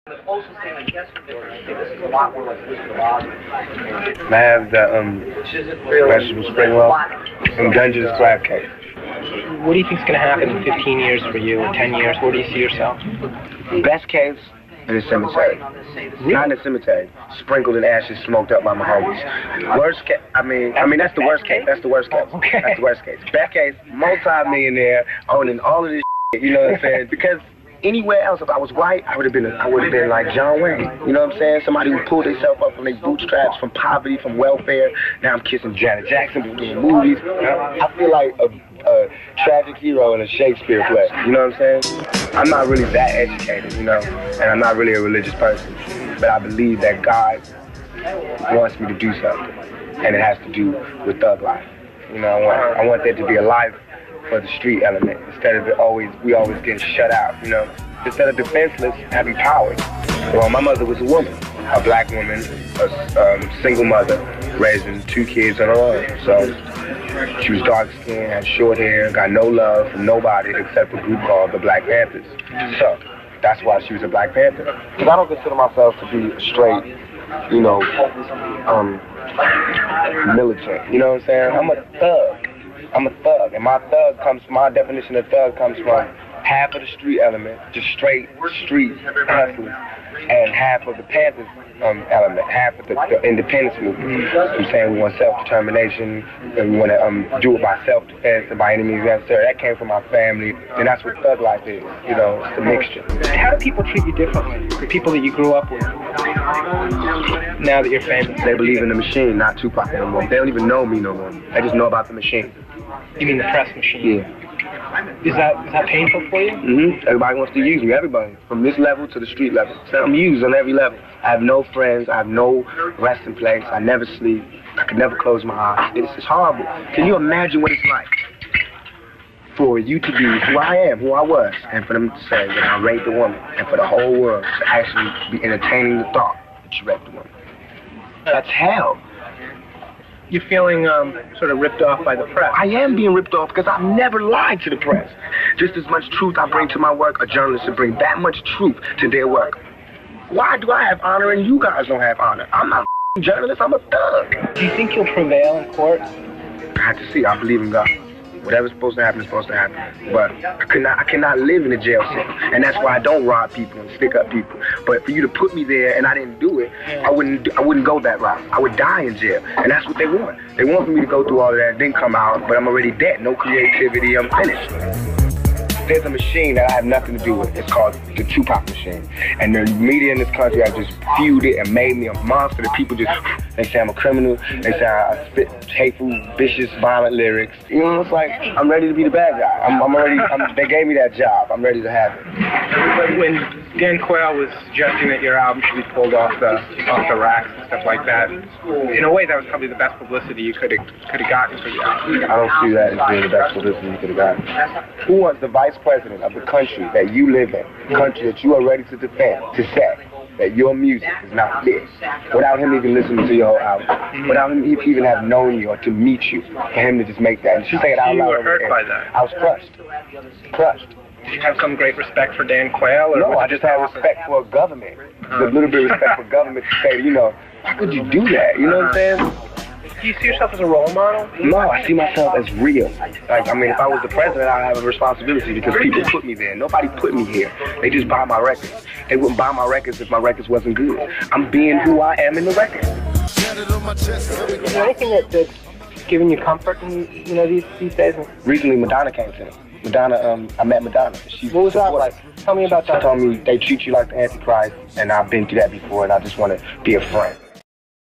The closest thing I guess this is a lot more like Wizard of Oz. I have the vegetable spring roll and Dungeness crab cake. What do you think is going to happen in 15 years for you, in 10 years? Where do you see yourself? Best case in the cemetery. Not in the cemetery. Sprinkled in ashes, smoked up by my homies. Worst case, I mean that's the worst case. That's the worst case. Okay. That's the worst case. Best case, multi-millionaire, owning all of this shit, you know what I'm saying? Because anywhere else, if I was white, I would have been like John Wayne. You know what I'm saying? Somebody who pulled themselves up from their bootstraps, from poverty, from welfare. Now I'm kissing Janet Jackson, doing movies. I feel like a tragic hero in a Shakespeare play. You know what I'm saying? I'm not really that educated, you know, and I'm not really a religious person. But I believe that God wants me to do something, and it has to do with thug life. You know, I want there to be a life for the street element, instead of we always getting shut out, you know. Instead of defenseless, having power. Well, my mother was a woman, a black woman, a single mother, raising 2 kids on her own. So she was dark-skinned, had short hair, got no love from nobody except a group called the Black Panthers. So that's why she was a Black Panther. Because I don't consider myself to be straight, you know, militant. You know what I'm saying? I'm a thug. I'm a thug, and my definition of thug comes from half of the street element, just straight street hustling, and half of the Panthers element, half of the independence movement. I'm saying we want self-determination, and we want to do it by self-defense and by any means necessary. That came from my family, and that's what thug life is, you know, it's the mixture. How do people treat you differently? The people that you grew up with, now that you're famous? They believe in the machine, not Tupac no more. They don't even know me no more. They just know about the machine. You mean the press machine? Yeah. Is that painful for you? Mm-hmm. Everybody wants to use me, everybody. From this level to the street level. So I'm used on every level. I have no friends, I have no resting place, I never sleep, I can never close my eyes. It's horrible. Can you imagine what it's like for you to be who I am, who I was, and for them to say that I raped a woman, and for the whole world to actually be entertaining the thought that you raped a woman? That's hell. You're feeling sort of ripped off by the press. I am being ripped off because I've never lied to the press. Just as much truth I bring to my work, a journalist should bring that much truth to their work. Why do I have honor and you guys don't have honor? I'm not a journalist, I'm a thug. Do you think you'll prevail in court? I have to see. I believe in God. Whatever's supposed to happen is supposed to happen. But I cannot live in a jail cell. And that's why I don't rob people and stick up people. But for you to put me there and I didn't do it, I wouldn't go that route. I would die in jail. And that's what they want. They want for me to go through all of that, then come out, but I'm already dead. No creativity, I'm finished. There's a machine that I have nothing to do with. It's called the Tupac machine. And the media in this country have just viewed it and made me a monster. The people just, they say I'm a criminal. They say I spit hateful, vicious, violent lyrics. You know, it's like, I'm ready to be the bad guy. They gave me that job. I'm ready to have it. When Dan Quayle was suggesting that your album should be pulled off the racks and stuff like that, in a way that was probably the best publicity you could have gotten for the album. I don't see that as being the best publicity you could have gotten. Who wants the vice president of the country that you live in, the country that you are ready to defend, to say that your music is not fit, without him even listening to your whole album, without him even have known you or to meet you, for him to just make that, and she say it out loud. You were hurt by that. I was crushed. Did you have some great respect for Dan Quayle? Or no, I just have respect for government. A little bit of respect for government to say, you know, how could you do that? You know what I'm saying? Do you see yourself as a role model? No, I see myself as real. Like, I mean, if I was the president, I'd have a responsibility because people put me there. Nobody put me here. They just buy my records. They wouldn't buy my records if my records wasn't good. I'm being who I am in the record. Is there anything that's giving you comfort in, you know, these days? Recently, Madonna came to me. I met Madonna. What was that like? Tell me about that. She told me they treat you like the Antichrist, and I've been through that before, and I just want to be a friend.